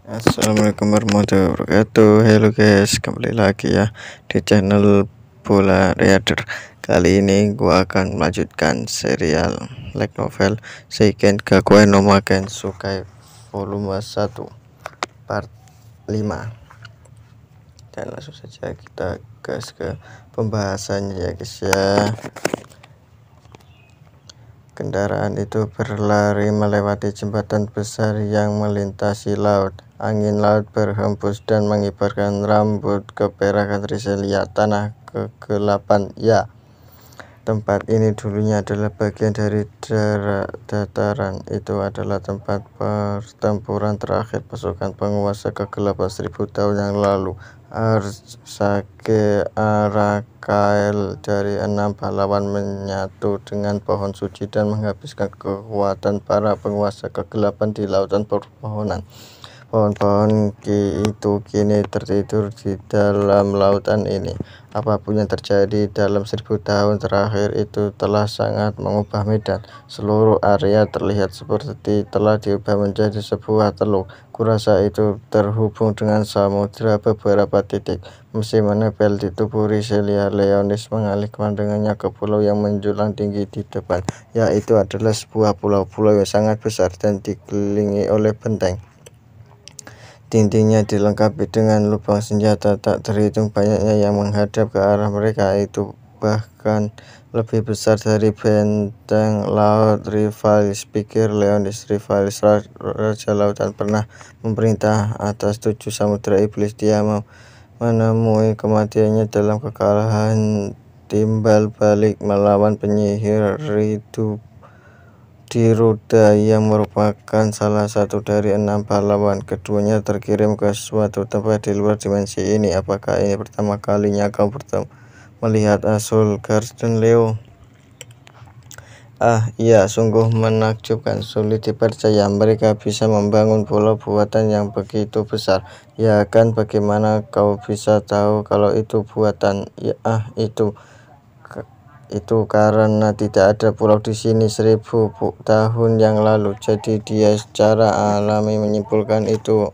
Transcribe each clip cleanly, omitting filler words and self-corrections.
Assalamualaikum warahmatullahi wabarakatuh. Halo guys, kembali lagi ya di channel Bola Reader. Kali ini gua akan melanjutkan serial light novel Seiken Gakuen no Maken Sukai volume 1 part 5. Dan langsung saja kita gas ke pembahasannya ya guys ya. Kendaraan itu berlari melewati jembatan besar yang melintasi laut. Angin laut berhembus dan mengibarkan rambut keperakan Riselia. Tanah kegelapan ya. Tempat ini dulunya adalah bagian dari dataran. Itu adalah tempat pertempuran terakhir pasukan penguasa kegelapan 1000 tahun yang lalu. Arsake Arakael dari 6 pahlawan menyatu dengan pohon suci dan menghabiskan kekuatan para penguasa kegelapan di lautan permohonan. Pohon-pohon itu kini tertidur di dalam lautan ini. Apapun yang terjadi dalam 1000 tahun terakhir itu telah sangat mengubah medan. Seluruh area terlihat seperti telah diubah menjadi sebuah teluk. Kurasa itu terhubung dengan samudra beberapa titik. Mesin menempel di tubuh Riselia. Leonis mengalih pandangannya ke pulau yang menjulang tinggi di depan. Yaitu adalah sebuah pulau-pulau yang sangat besar dan dikelilingi oleh benteng. Dindingnya dilengkapi dengan lubang senjata tak terhitung banyaknya yang menghadap ke arah mereka, itu bahkan lebih besar dari benteng laut Rivalis. Pikir Leonis, Rivalis Raja Lautan pernah memerintah atas 7 samudera iblis. Dia menemui kematiannya dalam kekalahan timbal balik melawan penyihir Diruda yang merupakan salah satu dari 6 pahlawan. Keduanya terkirim ke suatu tempat di luar dimensi ini. Apakah ini pertama kalinya kau melihat Azul Garden, Leo? Iya, sungguh menakjubkan. Sulit dipercaya mereka bisa membangun pulau buatan yang begitu besar. Ya kan, bagaimana kau bisa tahu kalau itu buatan? Ya, itu karena tidak ada pulau di sini 1000 tahun yang lalu. Jadi dia secara alami menyimpulkan itu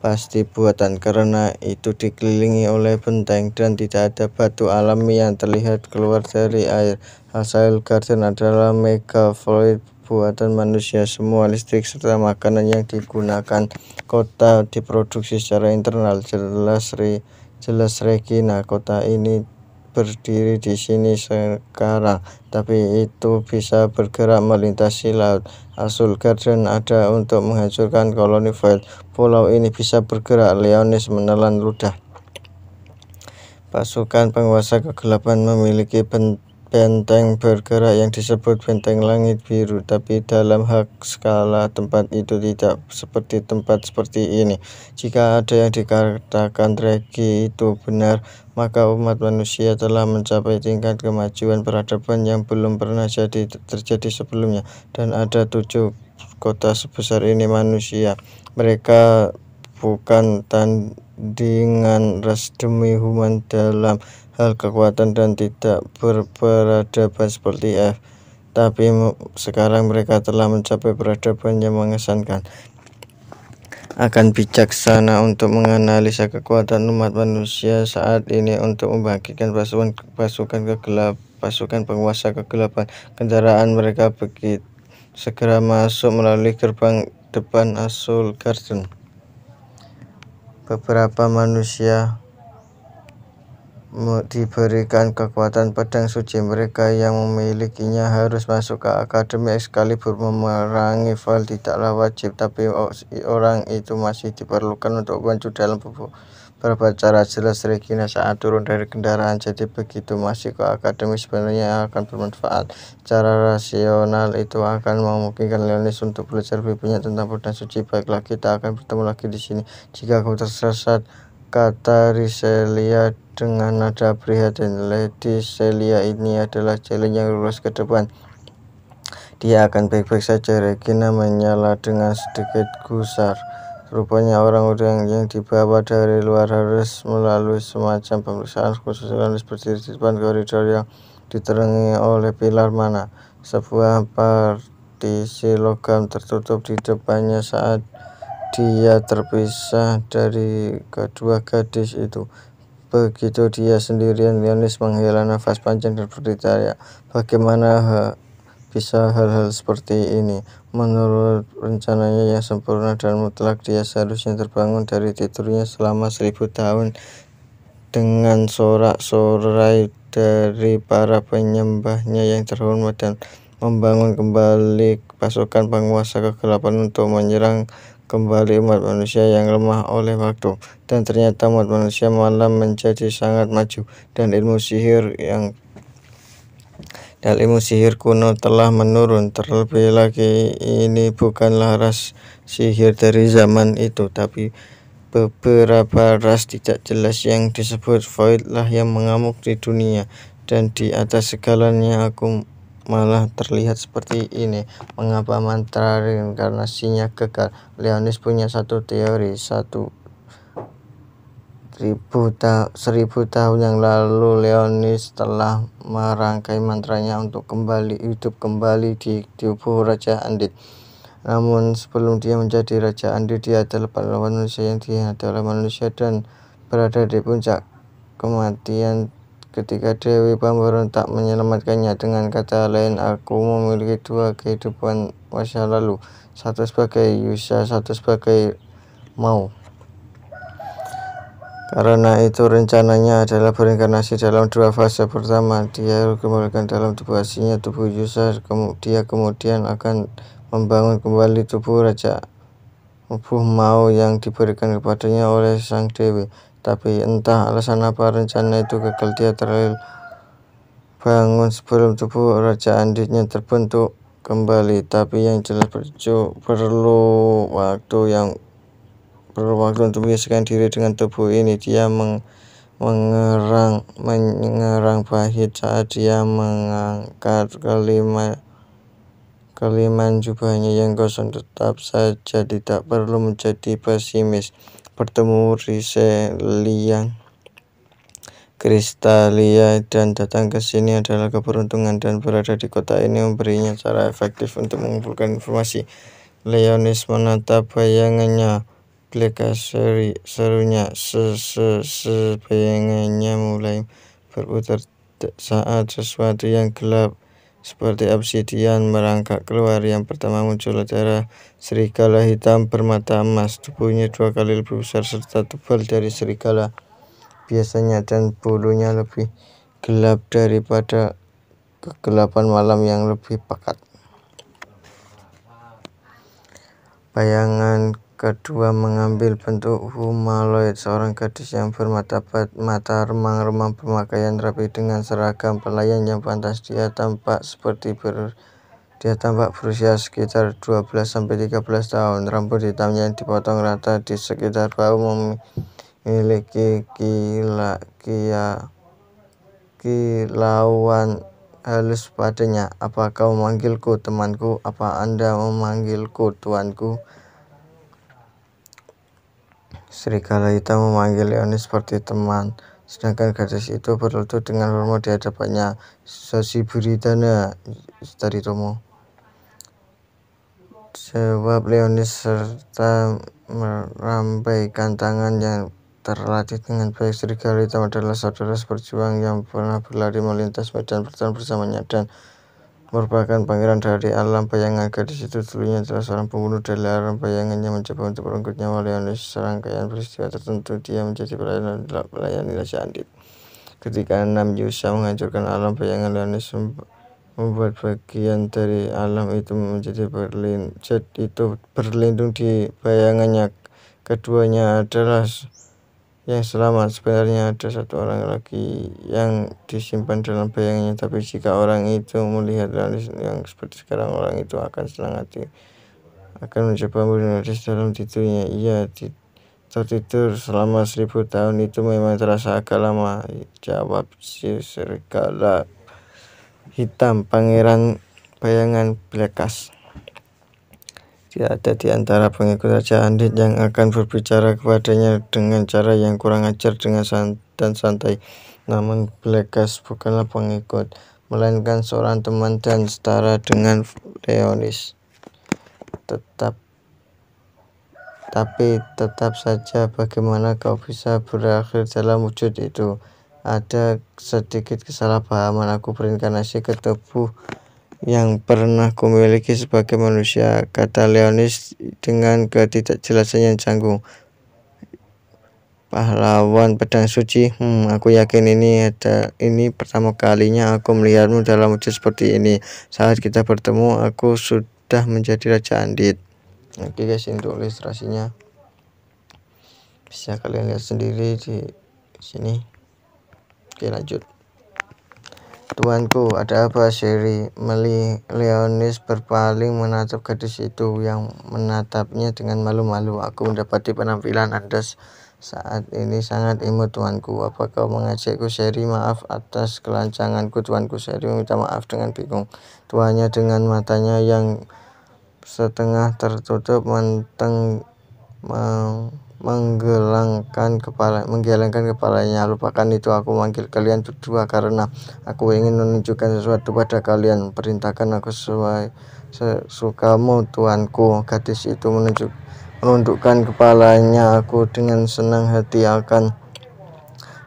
pasti buatan karena itu dikelilingi oleh benteng dan tidak ada batu alami yang terlihat keluar dari air. Hasil Garden adalah mega fluid buatan manusia. Semua listrik serta makanan yang digunakan kota diproduksi secara internal. Jelas Regina, kota ini berdiri di sini sekarang, tapi itu bisa bergerak melintasi laut. Azul Garden ada untuk menghancurkan koloni Void. Pulau ini bisa bergerak. Leonis menelan ludah. Pasukan penguasa kegelapan memiliki benteng bergerak yang disebut benteng langit biru, tapi dalam hak skala tempat itu tidak seperti tempat seperti ini. Jika ada yang dikatakan Regi itu benar, maka umat manusia telah mencapai tingkat kemajuan peradaban yang belum pernah terjadi sebelumnya. Dan ada 7 kota sebesar ini manusia. Mereka bukan tandingan ras demi human dalam hal kekuatan dan tidak berperadaban seperti F. Tapi sekarang mereka telah mencapai peradaban yang mengesankan. Akan bijaksana untuk menganalisa kekuatan umat manusia saat ini untuk membangkitkan pasukan penguasa kegelapan. Kendaraan mereka begitu segera masuk melalui gerbang depan Azul Garden. Beberapa manusia diberikan kekuatan pedang suci. Mereka yang memilikinya harus masuk ke Akademi Excalibur. Memerangi Val tidaklah wajib, tapi orang itu masih diperlukan untuk maju dalam beberapa cara. Jelas Regina saat turun dari kendaraan, jadi begitu masih ke Akademi sebenarnya akan bermanfaat. Cara rasional itu akan memungkinkan Leonis untuk belajar lebih banyak tentang pedang suci. Baiklah, kita akan bertemu lagi di sini. Jika kau tersesat, kata Riselia dengan nada prihatin. Lady Celia ini adalah jalan yang lurus ke depan. Dia akan baik-baik saja. Regina menyala dengan sedikit gusar. Rupanya orang-orang yang dibawa dari luar harus melalui semacam pemeriksaan khusus. Leonis berdiri di depan koridor yang diterangi oleh pilar mana. Sebuah partisi logam tertutup di depannya. Saat dia terpisah dari kedua gadis itu. Begitu dia sendirian, Leonis menghela nafas panjang dan bertanya, bagaimana bisa hal-hal seperti ini? Menurut rencananya yang sempurna dan mutlak, dia seharusnya terbangun dari tidurnya selama 1000 tahun dengan sorak-sorai dari para penyembahnya yang terhormat dan membangun kembali pasukan penguasa kegelapan untuk menyerang kembali umat manusia yang lemah oleh waktu. Dan ternyata umat manusia malah menjadi sangat maju, dan ilmu sihir kuno telah menurun. Terlebih lagi, ini bukanlah ras sihir dari zaman itu, tapi beberapa ras tidak jelas yang disebut void lah yang mengamuk di dunia. Dan di atas segalanya, aku malah terlihat seperti ini. Mengapa mantra reinkarnasinya gagal? Leonis punya satu teori. 1000 tahun yang lalu, Leonis telah merangkai mantranya untuk hidup kembali di tubuh Raja Andit. Namun sebelum dia menjadi Raja Andit, dia adalah pahlawan manusia yang dihina oleh manusia dan berada di puncak kematian ketika Dewi pemberontak menyelamatkannya. Dengan kata lain, aku memiliki 2 kehidupan masa lalu, satu sebagai Yusha, satu sebagai Mao. Karena itu, rencananya adalah berinkarnasi dalam 2 fase. Pertama, dia dikembalikan dalam tubuh aslinya, tubuh Yusha. Dia kemudian akan membangun kembali tubuh Mao yang diberikan kepadanya oleh sang Dewi. Tapi entah alasan apa, rencana itu gagal. Dia terbangun sebelum tubuh Raja Anditnya terbentuk kembali. Tapi yang jelas perlu waktu untuk menyesuaikan diri dengan tubuh ini. Dia mengerang pahit saat dia mengangkat keliman jubahnya yang kosong. Tetap saja tidak perlu menjadi pesimis. Bertemu Kristalia dan datang ke sini adalah keberuntungan, dan berada di kota ini memberinya cara efektif untuk mengumpulkan informasi. Leonis menatap bayangannya. Blekas, serunya. Bayangannya mulai berputar saat sesuatu yang gelap seperti obsidian merangkak keluar. Yang pertama muncul adalah serigala hitam bermata emas. Tubuhnya 2 kali lebih besar serta tebal dari serigala biasanya, dan bulunya lebih gelap daripada kegelapan malam yang lebih pekat. Bayangan kedua mengambil bentuk humanoid, seorang gadis yang bermata remang-remang berpakaian rapi dengan seragam pelayan yang pantas. Dia tampak berusia sekitar 12-13 tahun. Rambut hitamnya yang dipotong rata di sekitar bahu memiliki kilauan halus padanya. Apa kau memanggilku temanku? Apa Anda memanggilku tuanku? Serigala hitam memanggil Leonis seperti teman, sedangkan gadis itu berlutut dengan hormat di hadapannya. Sasiburidana Staritomo, jawab Leonis serta merambaikan tangan yang terlatih dengan baik. Serigala hitam adalah saudara seperjuang yang pernah berlari melintas medan pertempuran bersamanya dan merupakan pangeran dari alam bayangan. Gadis itu dulunya adalah seorang pembunuh dari alam bayangannya mencoba untuk merenggut nyawa Leonis. Serangkaian peristiwa tertentu dia menjadi pelayan Raja Andit. Ketika 6 Yusha menghancurkan alam bayangan, Leonis membuat bagian dari alam itu menjadi berlindung di bayangannya. Keduanya adalah yang selamat. Sebenarnya ada satu orang lagi yang disimpan dalam bayangannya, tapi jika orang itu melihat Leonis yang seperti sekarang, orang itu akan senang hati, akan mencoba membunuh Leonis dalam tidurnya. Ia tertidur selama 1000 tahun. Itu memang terasa agak lama, jawab si serigala hitam, pangeran bayangan Blekas. Tidak ada di antara pengikut Raja Andit yang akan berbicara kepadanya dengan cara yang kurang ajar dan santai. Namun Blekas bukanlah pengikut, melainkan seorang teman dan setara dengan Leonis. Tapi tetap saja bagaimana kau bisa berakhir dalam wujud itu? Ada sedikit kesalahpahaman. Aku berinkarnasi ke tubuh yang pernah kumiliki sebagai manusia, kata Leonis dengan ketidakjelasan yang canggung. Pahlawan pedang suci. Aku yakin ini pertama kalinya aku melihatmu dalam wujud seperti ini. Saat kita bertemu, aku sudah menjadi Raja Andit. Oke guys, ini untuk ilustrasinya. Bisa kalian lihat sendiri di sini. Oke, lanjut. Tuanku, ada apa? Sherry Leonis berpaling menatap gadis itu yang menatapnya dengan malu-malu. Aku mendapati penampilan Anda saat ini sangat imut, tuanku. Apa kau mengajakku? Sherry, maaf atas kelancanganku, tuanku. Sherry meminta maaf dengan bingung. Tuannya dengan matanya yang setengah tertutup menggelengkan kepalanya. Lupakan itu, aku memanggil kalian berdua karena aku ingin menunjukkan sesuatu pada kalian. Perintahkan aku sesuai sesukamu, tuanku. Gadis itu menundukkan kepalanya. Aku dengan senang hati akan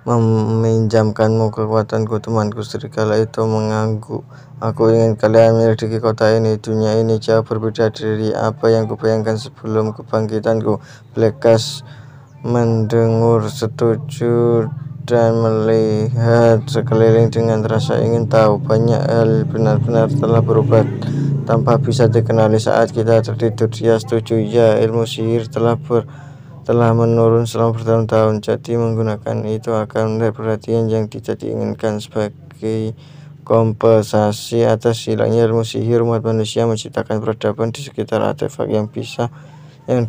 meminjamkanmu kekuatanku, temanku. Serigala itu mengangguk. Aku ingin kalian menyelidiki kota ini. Dunia ini jauh berbeda dari apa yang kubayangkan sebelum kebangkitanku. Blekas mendengur, setuju, dan melihat sekeliling dengan rasa ingin tahu. Banyak hal benar-benar telah berubah tanpa bisa dikenali saat kita tertidur. Dia setuju, ya, ilmu sihir telah menurun selama bertahun-tahun. Jadi menggunakan itu akan menarik perhatian yang tidak diinginkan. Sebagai kompensasi atas hilangnya ilmu sihir, umat manusia menciptakan peradaban di sekitar artefak yang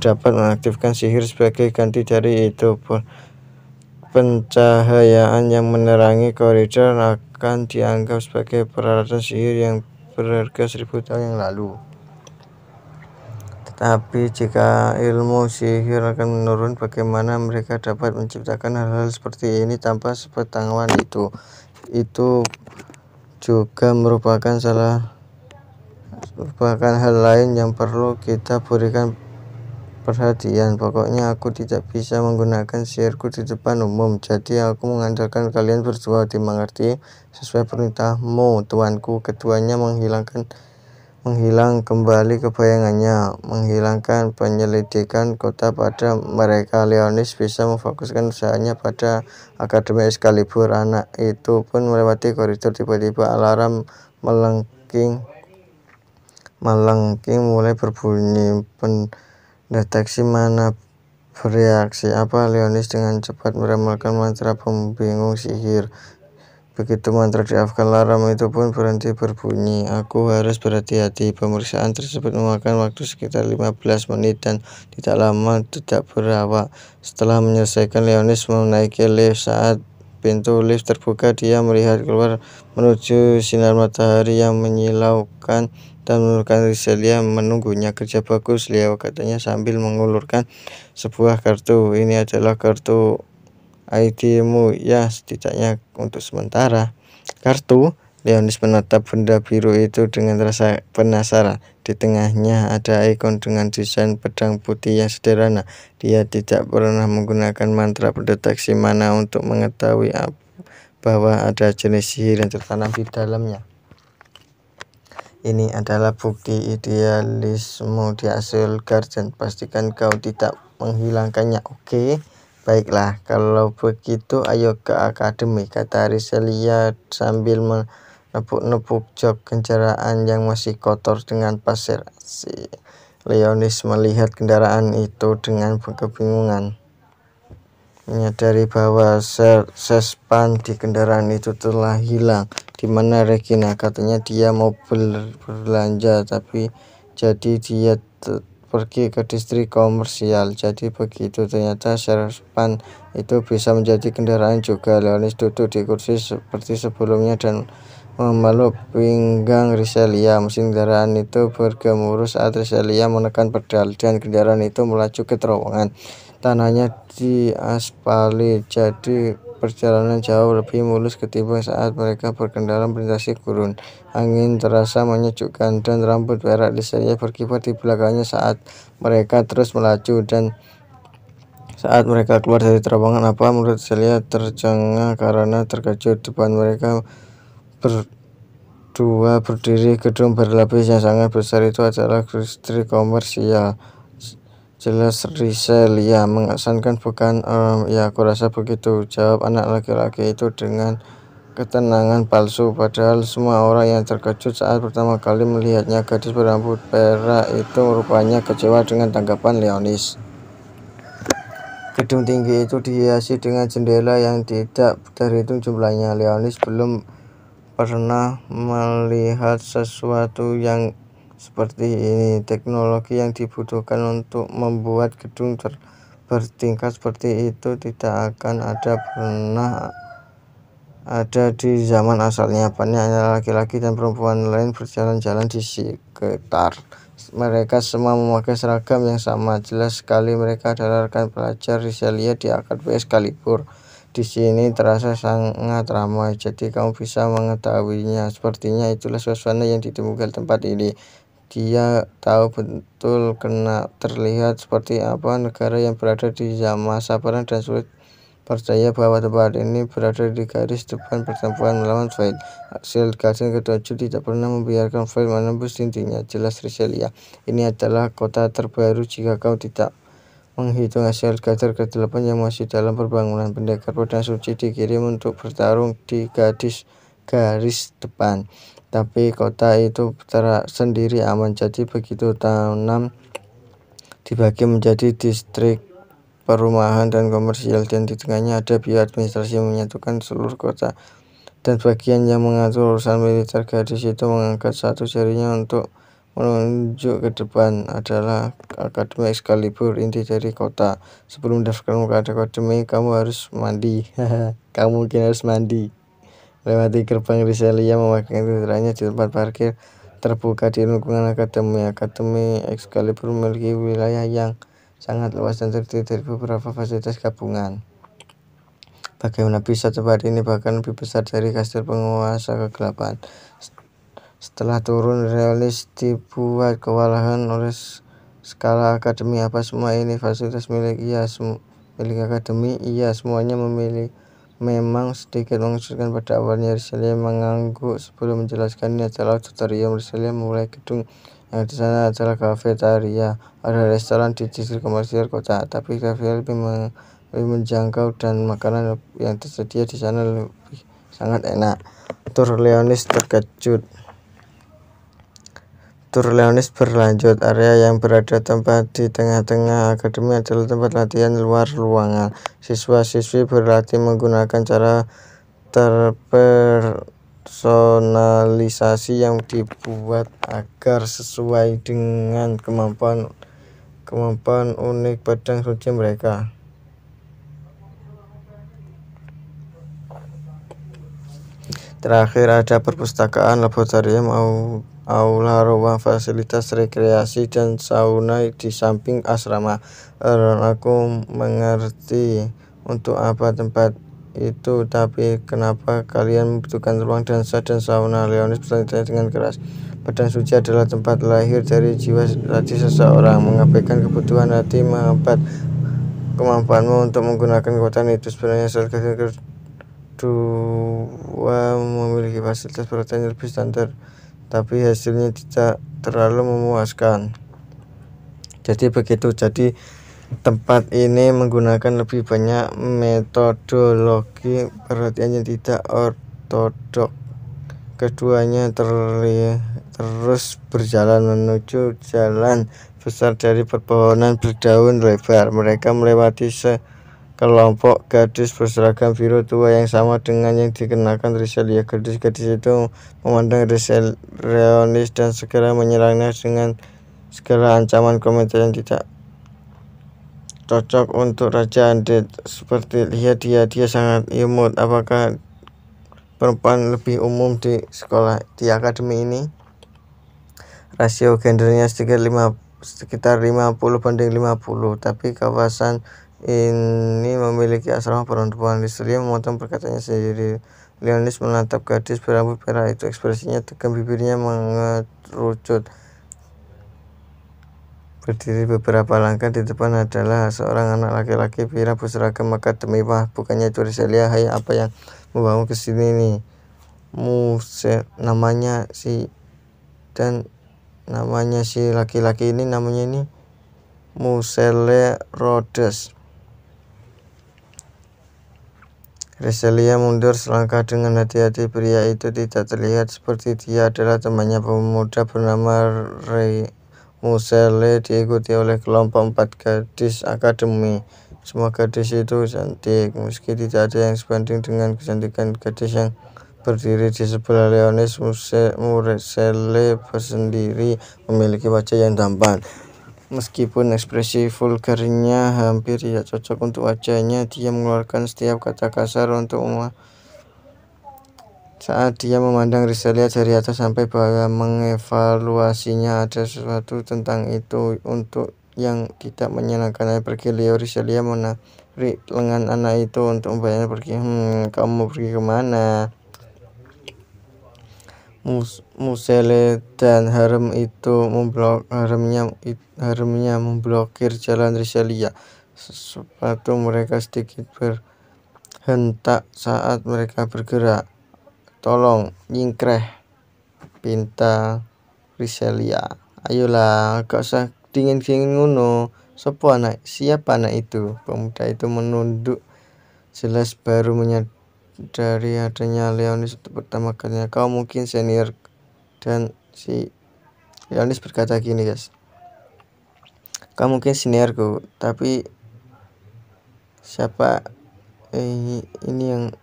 dapat mengaktifkan sihir. Sebagai ganti dari itu, pencahayaan yang menerangi koridor akan dianggap sebagai peralatan sihir yang berharga 1000 tahun yang lalu. Tapi jika ilmu sihir akan menurun, bagaimana mereka dapat menciptakan hal-hal seperti ini tanpa sepengetahuan itu? Itu juga merupakan hal lain yang perlu kita berikan perhatian. Pokoknya aku tidak bisa menggunakan sihirku di depan umum. Jadi aku mengandalkan kalian berdua. Dimengerti? Sesuai perintahmu, tuanku. Keduanya menghilang kembali ke bayangannya, menghilangkan penyelidikan kota pada mereka. Leonis bisa memfokuskan usahanya pada Akademi Excalibur. Anak itu pun melewati koridor. Tiba-tiba alarm melengking mulai berbunyi. Pendeteksi mana bereaksi. Apa? Leonis dengan cepat meramalkan mantra pembingung sihir. Begitu mantra dihafalkan, alarm itu pun berhenti berbunyi. Aku harus berhati-hati. Pemeriksaan tersebut memakan waktu sekitar 15 menit dan tidak lama tidak berawak. Setelah menyelesaikan, Leonis menaiki lift. Saat pintu lift terbuka, dia melihat keluar menuju sinar matahari yang menyilaukan dan menurunkan Rizelia menunggunya. Kerja bagus, Leo, katanya sambil mengulurkan sebuah kartu. Ini adalah kartu ID-mu, ya, setidaknya untuk sementara. Kartu? Leonis menatap benda biru itu dengan rasa penasaran. Di tengahnya ada ikon dengan desain pedang putih yang sederhana. Dia tidak pernah menggunakan mantra pendeteksi mana untuk mengetahui bahwa ada jenis sihir yang tertanam di dalamnya. Ini adalah bukti idealisme di hasil Guardian. Pastikan kau tidak menghilangkannya. Oke. Baiklah, kalau begitu ayo ke akademi, kata Rizelia sambil menepuk-nepuk jok kendaraan yang masih kotor dengan pasir. Leonis melihat kendaraan itu dengan kebingungan. Menyadari bahwa sespan di kendaraan itu telah hilang. Di mana Regina? Katanya dia mau berbelanja, tapi jadi dia pergi ke distrik komersial. Jadi begitu, ternyata sespan itu bisa menjadi kendaraan juga. Leonis duduk di kursi seperti sebelumnya dan memeluk pinggang Rizelia. Mesin kendaraan itu bergemuruh saat Rizelia menekan pedal dan kendaraan itu melaju ke terowongan. Tanahnya diaspali, jadi perjalanan jauh lebih mulus ketimbang saat mereka berkendara melintasi gurun. Angin terasa menyejukkan dan rambut perak Celia berkibar di belakangnya saat mereka terus melaju. Dan saat mereka keluar dari terowongan, mulut Celia tercengang karena terkejut. Depan mereka berdua berdiri gedung berlapis yang sangat besar. Itu adalah industri komersial. Jelas Celia mengesankan, bukan? Ya, aku rasa begitu, jawab anak laki-laki itu dengan ketenangan palsu. Padahal semua orang yang terkejut saat pertama kali melihatnya, gadis berambut perak itu rupanya kecewa dengan tanggapan Leonis. Gedung tinggi itu dihiasi dengan jendela yang tidak terhitung jumlahnya. Leonis belum pernah melihat sesuatu yang seperti ini. Teknologi yang dibutuhkan untuk membuat gedung bertingkat seperti itu tidak akan pernah ada di zaman asalnya. Banyak laki-laki dan perempuan lain berjalan-jalan di sekitar. Mereka semua memakai seragam yang sama. Jelas sekali mereka adalah rekan pelajar Celia di Akademi Excalibur. Di sini terasa sangat ramai, jadi kamu bisa mengetahuinya. Sepertinya itulah suasana yang ditemukan tempat ini. Dia tahu betul terlihat seperti apa negara yang berada di masa perang dan sulit percaya bahwa tempat ini berada di garis depan pertempuran melawan Fate. Shield Garden ke-7 tidak pernah membiarkan Fate menembus dindingnya. Jelas Celia, ini adalah kota terbaru jika kau tidak menghitung Shield Garden ke-8 yang masih dalam pembangunan. Pendekar pedang suci dikirim untuk bertarung di garis depan. Tapi kota itu sendiri aman, jadi begitu tanam dibagi menjadi distrik perumahan dan komersial, dan di tengahnya ada bioadministrasi yang menyatukan seluruh kota dan bagian yang mengatur urusan militer. Gadis itu mengangkat satu jarinya untuk menunjuk ke depan. Adalah Akademi Excalibur, inti dari kota. Sebelum daftarmu ke akademi, kamu harus mandi. Kamu mungkin harus mandi. Lewati gerbang, Celia memegang kendaraannya di tempat parkir terbuka di lingkungan akademi. Akademi Excalibur memiliki wilayah yang sangat luas dan terdiri dari beberapa fasilitas gabungan. Bagaimana bisa tempat ini bahkan lebih besar dari kastil penguasa kegelapan? Setelah turun, Leonis dibuat kewalahan oleh skala akademi. Apa semua ini fasilitas milik milik akademi? Iya, semuanya memang sedikit mengejutkan pada awalnya. Celia mengangguk sebelum menjelaskan, ini adalah auditorium. Celia mulai gedung yang di sana adalah kafetaria. Ada restoran di distrik komersial kota, tapi kafe lebih menjangkau dan makanan yang tersedia di sana lebih sangat enak. Tur Leonis berlanjut. Area yang berada tempat di tengah-tengah akademi adalah tempat latihan luar ruangan. Siswa-siswi berlatih menggunakan cara terpersonalisasi yang dibuat agar sesuai dengan kemampuan unik pedang suci mereka. Terakhir ada perpustakaan, laboratorium, aula, ruang fasilitas rekreasi, dan sauna di samping asrama. Aku mengerti untuk apa tempat itu, tapi kenapa kalian membutuhkan ruang dansa dan sauna? Leonis bertanya dengan keras. Pedang suci adalah tempat lahir dari jiwa hati seseorang. Mengabaikan kebutuhan hati menghambat kemampuanmu untuk menggunakan kekuatan itu. Sebenarnya kedua memiliki fasilitas peralatan yang lebih standar, tapi hasilnya tidak terlalu memuaskan. Jadi begitu. Jadi tempat ini menggunakan lebih banyak metodologi perhatian yang tidak ortodok. Keduanya terus berjalan menuju jalan besar dari perpohonan berdaun lebar. Mereka melewati sekelompok gadis berseragam biru tua yang sama dengan yang dikenakan Celia. Gadis-gadis itu memandang Leonis dan segera menyerangnya dengan segala ancaman komentar yang tidak cocok untuk Raja Undead. Seperti lihat dia sangat imut. Apakah perempuan lebih umum di sekolah di akademi ini? Rasio gendernya sekitar 50 banding 50, tapi kawasan ini memiliki asrama perempuan. Rizalía memotong perkataannya sendiri. Leonis menatap gadis berambut merah itu, ekspresinya tegang, bibirnya mengerucut. Berdiri beberapa langkah di depan adalah seorang anak laki-laki pirang berseragam akademi. Wah, bukannya itu Rizalía. Hai, apa yang membawamu ke sini nih? Namanya si laki-laki ini namanya ini Musele Rhodes. Rizalía mundur selangkah dengan hati-hati. Pria itu tidak terlihat seperti dia adalah temannya pemuda bernama Ray. Musele diikuti oleh kelompok 4 gadis akademi. Semua gadis itu cantik, meski tidak ada yang sebanding dengan kecantikan gadis yang berdiri di sebelah Leonis. Musele sendiri memiliki wajah yang tampan. Meskipun ekspresi vulgarnya hampir tidak cocok untuk wajahnya, dia mengeluarkan setiap kata kasar saat dia memandang Rizalía dari atas sampai bawah, mengevaluasinya. Ada sesuatu tentang itu untuk yang tidak menyenangkan. Pergi, Leo. Rizalía menarik lengan anak itu untuk membayarnya pergi. Kamu pergi kemana? Musele dan haremnya memblokir jalan Rizalía. Sepatu mereka sedikit berhentak saat mereka bergerak. Tolong, nyingkreh, pinta Rizalía. Ayolah, gak usah dingin-dingin ngono. Siapa anak itu? Pemuda itu menunduk, jelas baru menyadari adanya Leonis untuk pertama kalinya. Kau mungkin senior. Dan si Leonis berkata gini, guys. Kau mungkin seniorku, tapi siapa ini yang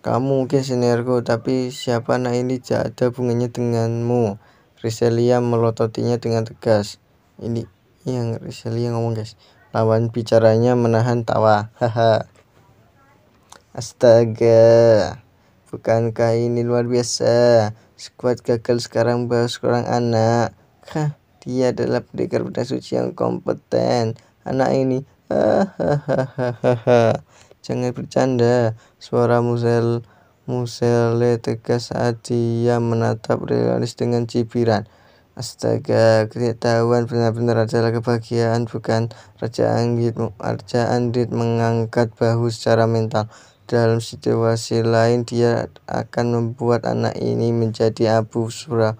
kamu mungkin seniorku, tapi siapa anak ini tidak ada hubungannya denganmu. Rizalía melototinya dengan tegas. Ini yang Rizalía ngomong, guys. Lawan bicaranya menahan tawa. Haha. Astaga, bukankah ini luar biasa? Skuad gagal sekarang bahas seorang anak. Dia adalah pendekar pedang suci yang kompeten. Anak ini, hahaha. Jangan bercanda. Suara Musele tegas saat dia menatap Leonis dengan cibiran. Astaga, ketidaktahuan benar-benar adalah kebahagiaan, bukan? Raja Andrit mengangkat bahu secara mental. Dalam situasi lain, dia akan membuat anak ini menjadi abu 100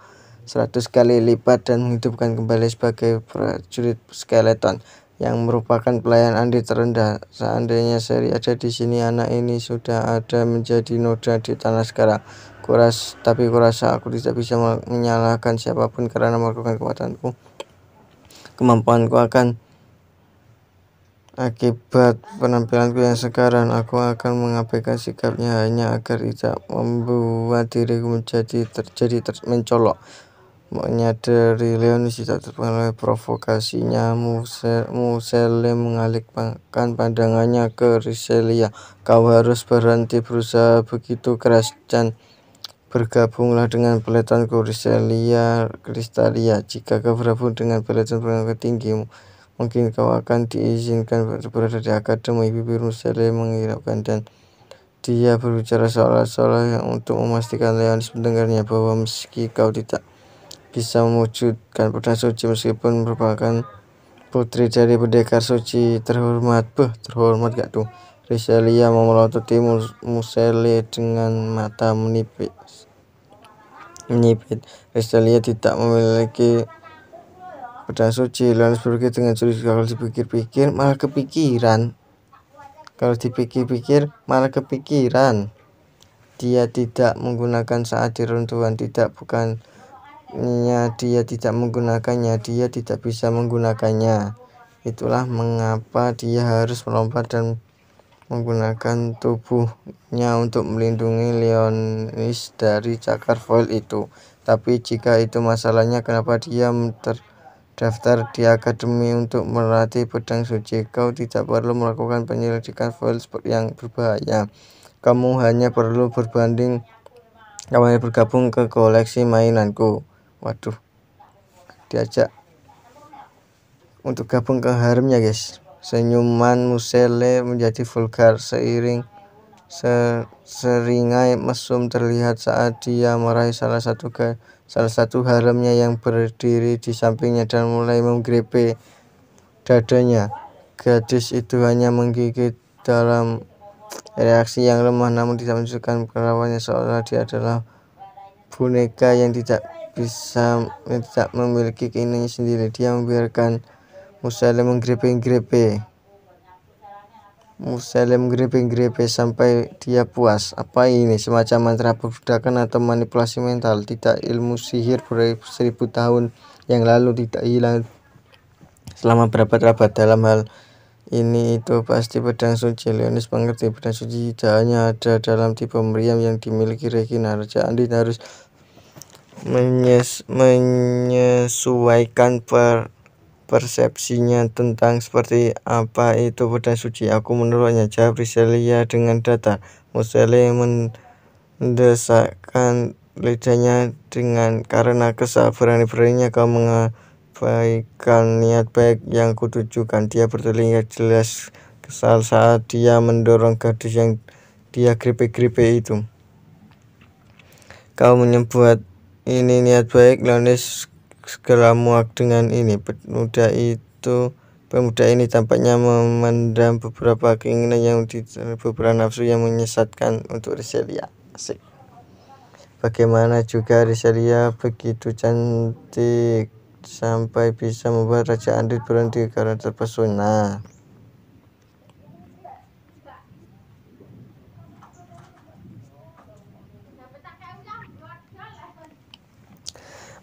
kali lipat dan menghidupkan kembali sebagai prajurit skeleton yang merupakan pelayan Andrit terendah. Seandainya Seri ada di sini, anak ini sudah ada menjadi noda di tanah sekarang. Tapi kurasa aku tidak bisa menyalahkan siapapun karena melakukan kemampuanku akan akibat penampilanku yang sekarang. Aku akan mengabaikan sikapnya hanya agar tidak membuat diriku mencolok. Menyadari Leonis tidak terpengaruh provokasinya, Musele mengalihkan pandangannya ke Rizalía. Kau harus berhenti berusaha begitu keras dan bergabunglah dengan peletonku, Rizalía. Jika kau bergabung dengan peleton tinggi, mungkin kau akan diizinkan berada di akademi. Bibir Musele menghiraukan dan dia berbicara seolah-olah untuk memastikan Leonis mendengarnya, bahwa meski kau tidak bisa mewujudkan pedang suci, meskipun merupakan putri dari pendekar suci terhormat. Terhormat gak tuh? Rizalía memelototi Musele dengan mata menyipit. Rizalía tidak memiliki pedang suci. Leonis berpikir dengan sulit. Kalau dipikir-pikir malah kepikiran. Dia tidak menggunakan saat diruntuhan. Bukannya dia tidak menggunakannya, dia tidak bisa menggunakannya. Itulah mengapa dia harus melompat dan menggunakan tubuhnya untuk melindungi Leonis dari cakar foil itu. Tapi jika itu masalahnya, kenapa dia terdaftar di akademi untuk melatih pedang suci? Kau tidak perlu melakukan penyelidikan foil yang berbahaya. Kamu hanya perlu bergabung ke koleksi mainanku. Waduh, diajak untuk gabung ke haremnya, guys. Senyuman Musele menjadi vulgar seringai mesum terlihat saat dia meraih salah satu haremnya yang berdiri di sampingnya dan mulai menggrepe dadanya. Gadis itu hanya menggigit dalam reaksi yang lemah namun tidak menunjukkan kerawannya, seolah dia adalah boneka yang tidak memiliki keinginannya sendiri. Dia membiarkan Musele menggrepe sampai dia puas. Apa ini? Semacam mantra perbudakan atau manipulasi mental? Tidak, ilmu sihir ber1000 tahun yang lalu tidak hilang selama berabad-abad. Dalam hal ini itu pasti pedang suci. Leonis mengerti pedang suci tidak hanya ada dalam tipe meriam yang dimiliki Regina. Raja Andin harus menyesuaikan persepsinya tentang seperti apa itu pedang suci. Aku menurutnya, jawab Riselia dengan datar. Musele mendesakkan lidahnya karena kesal. Berani-beraninya kau mengabaikan niat baik yang kutujukan. Dia bertelinga jelas kesal saat dia mendorong gadis yang dia grepe-grepe itu. Kau menyebut ini niat baik? Leonis segera muak dengan ini. Pemuda ini tampaknya memendam beberapa keinginan beberapa nafsu yang menyesatkan untuk Riselia. Asik. Bagaimana juga Riselia begitu cantik sampai bisa membuat Raja Andin berhenti karena terpesona.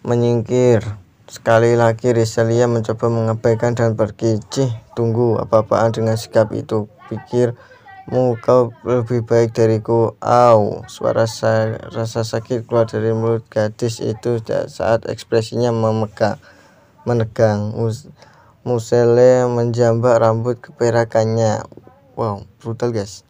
Menyingkir. Sekali lagi Riselia mencoba mengabaikan dan pergi. Tunggu, apa-apaan dengan sikap itu? Pikirmu kau lebih baik dariku? Au, rasa sakit keluar dari mulut gadis itu saat ekspresinya menegang. Musele menjambak rambut keperakannya. Wow, brutal guys.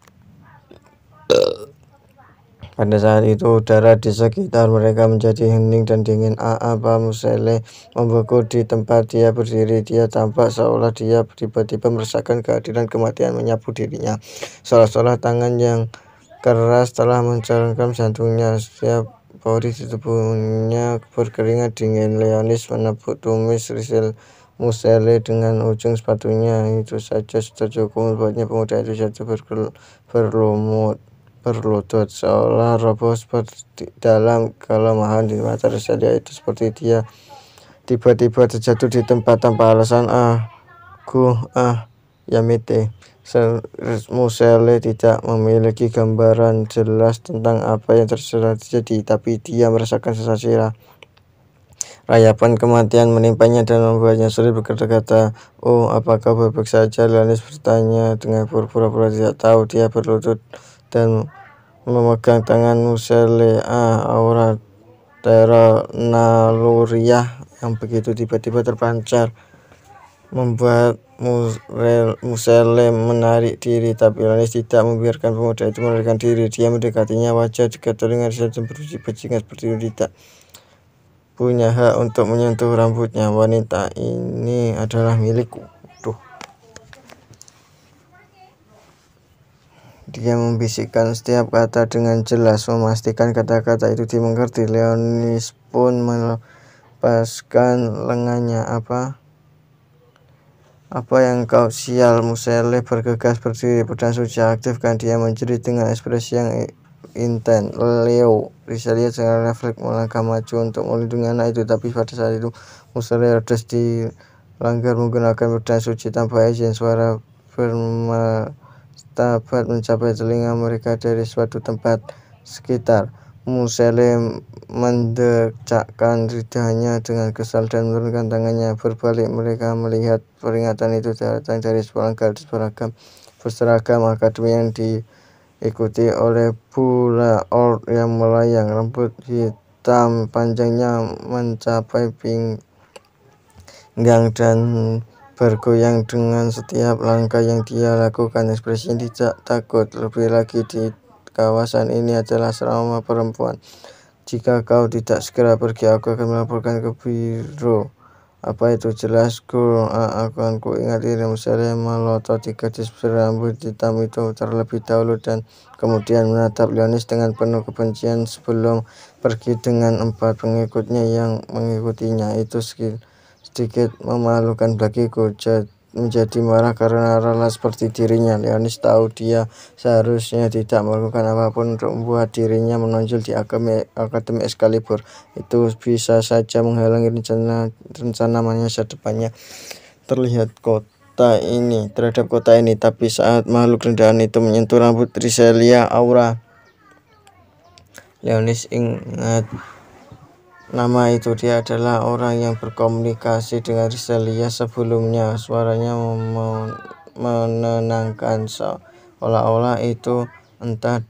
Pada saat itu udara di sekitar mereka menjadi hening dan dingin. Apa Musele membeku di tempat dia berdiri. Dia tampak seolah dia tiba-tiba merasakan kehadiran kematian menyapu dirinya, seolah-olah tangan yang keras telah mencengkeram jantungnya. Setiap pori di tubuhnya berkeringat dingin. Leonis menepuk tumis Musele dengan ujung sepatunya. Itu saja sudah cukup membuatnya pemuda itu jatuh berlutut, seolah roboh seperti dalam kelemahan. Di mata Riselia itu seperti dia tiba-tiba terjatuh di tempat tanpa alasan. Yamete. Musele tidak memiliki gambaran jelas tentang apa yang terjadi, tapi dia merasakan sensasi rayapan kematian menimpanya dan membuatnya sulit berkata-kata. Oh, apakah baik-baik saja? Leonis bertanya dengan pura-pura tidak tahu. Dia berlutut dan memegang tangan Musele. Aura teror naluriah yang begitu tiba-tiba terpancar membuat Musele menarik diri, tapi Leonis tidak membiarkan pemuda itu melarikan diri. Dia mendekatinya, wajah dekat telinga dan bajingan seperti itu tidak punya hak untuk menyentuh rambutnya. Wanita ini adalah milikku. Dia membisikkan setiap kata dengan jelas, memastikan kata-kata itu dimengerti. Leonis pun melepaskan lengannya. Apa yang kau sial? Musele bergegas berdiri. Pedang suci aktifkan. Dia menjerit dengan ekspresi yang intens. Leo. Riselia secara refleks melangkah maju untuk melindungi anak itu, tapi pada saat itu Musele harus dilanggar menggunakan pedang suci tanpa izin. Suara bermartabat mencapai telinga mereka dari suatu tempat sekitar. Musele mendecakkan lidahnya dengan kesal dan menurunkan tangannya. Berbalik mereka melihat peringatan itu datang dari seorang gadis berseragam akademi yang diikuti oleh Bula Old yang melayang. Rambut hitam panjangnya mencapai pinggang dan bergoyang dengan setiap langkah yang dia lakukan. Ekspresinya tidak takut. Lebih lagi, di kawasan ini adalah asrama perempuan. Jika kau tidak segera pergi, aku akan melaporkan ke biro. Apa itu jelasku akan ku ingat dirimu saya melototi gadis berambut hitam itu terlebih dahulu dan kemudian menatap Leonis dengan penuh kebencian sebelum pergi dengan 4 pengikutnya yang mengikutinya. Itu sedikit memalukan bagiku. Menjadi marah karena rela seperti dirinya. Leonis tahu dia seharusnya tidak melakukan apapun untuk membuat dirinya menonjol di Akademi Excalibur. Itu bisa saja menghalangi rencana masa depannya terhadap kota ini. Tapi saat makhluk rendahan itu menyentuh rambut Riselia, aura Leonis ingat nama itu. Dia adalah orang yang berkomunikasi dengan Riselia sebelumnya. Suaranya menenangkan, seolah-olah itu entah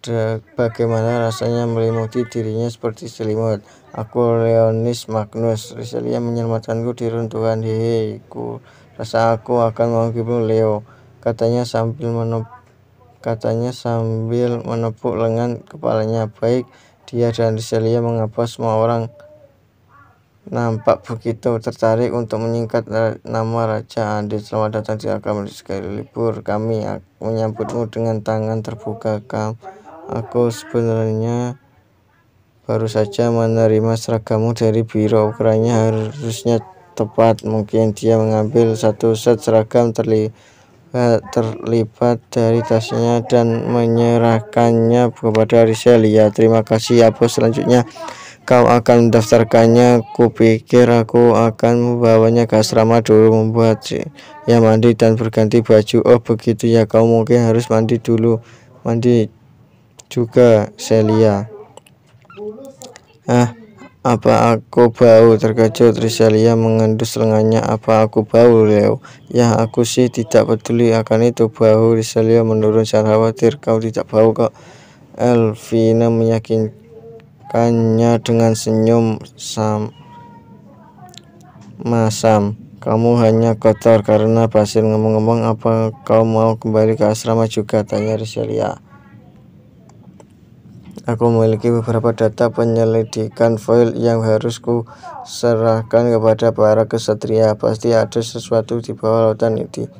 bagaimana rasanya melimut dirinya seperti selimut. Aku Leonis Magnus. Riselia menyelamatkanku di runtuhan. Hehe, ku rasa aku akan menghiburmu, Leo, katanya sambil menepuk lengan kepalanya. Baik, dia dan Riselia mengapa semua orang nampak begitu tertarik untuk menyingkat nama Raja Andi. Selamat datang di Akademi Excalibur. Kami menyambutmu dengan tangan terbuka. Aku sebenarnya baru saja menerima seragammu dari biro. Ukurannya harusnya tepat. Mungkin dia mengambil satu set seragam terlipat dari tasnya dan menyerahkannya kepada Riselia. Terima kasih ya bos. Selanjutnya kau akan mendaftarkannya. Kupikir aku akan membawanya ke asrama dulu, membuat ya mandi dan berganti baju. Oh begitu ya, kau mungkin harus mandi dulu. Mandi juga, Celia. Apa aku bau? Terkejut Riselia mengendus lengannya. Apa aku bau, Leo? Ya aku sih tidak peduli akan itu. Bau Riselia menurun. Jangan khawatir, kau tidak bau kok. Elvina meyakinkannya dengan senyum masam. Kamu hanya kotor karena pasir. Ngomong-ngomong, apa kau mau kembali ke asrama juga? Tanya Riselia. Aku memiliki beberapa data penyelidikan foil yang harus ku serahkan kepada para kesatria. Pasti ada sesuatu di bawah lautan di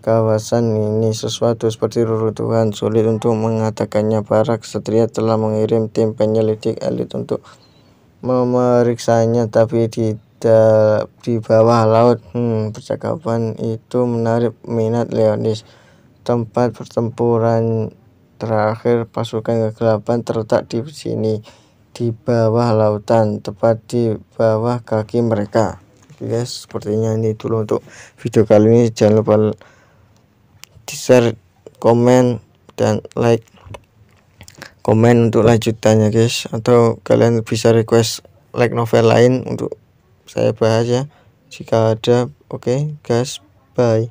kawasan ini, sesuatu seperti reruntuhan. Sulit untuk mengatakannya. Para kesatria telah mengirim tim penyelidik elit untuk memeriksanya, tapi di bawah laut. Percakapan itu menarik minat Leonis. Tempat pertempuran terakhir pasukan kegelapan terletak di sini, di bawah lautan, tepat di bawah kaki mereka. Oke guys, sepertinya ini dulu untuk video kali ini. Jangan lupa di share, komen, dan like. Komen untuk lanjutannya guys, atau kalian bisa request like novel lain untuk saya bahas ya jika ada. Oke guys, bye.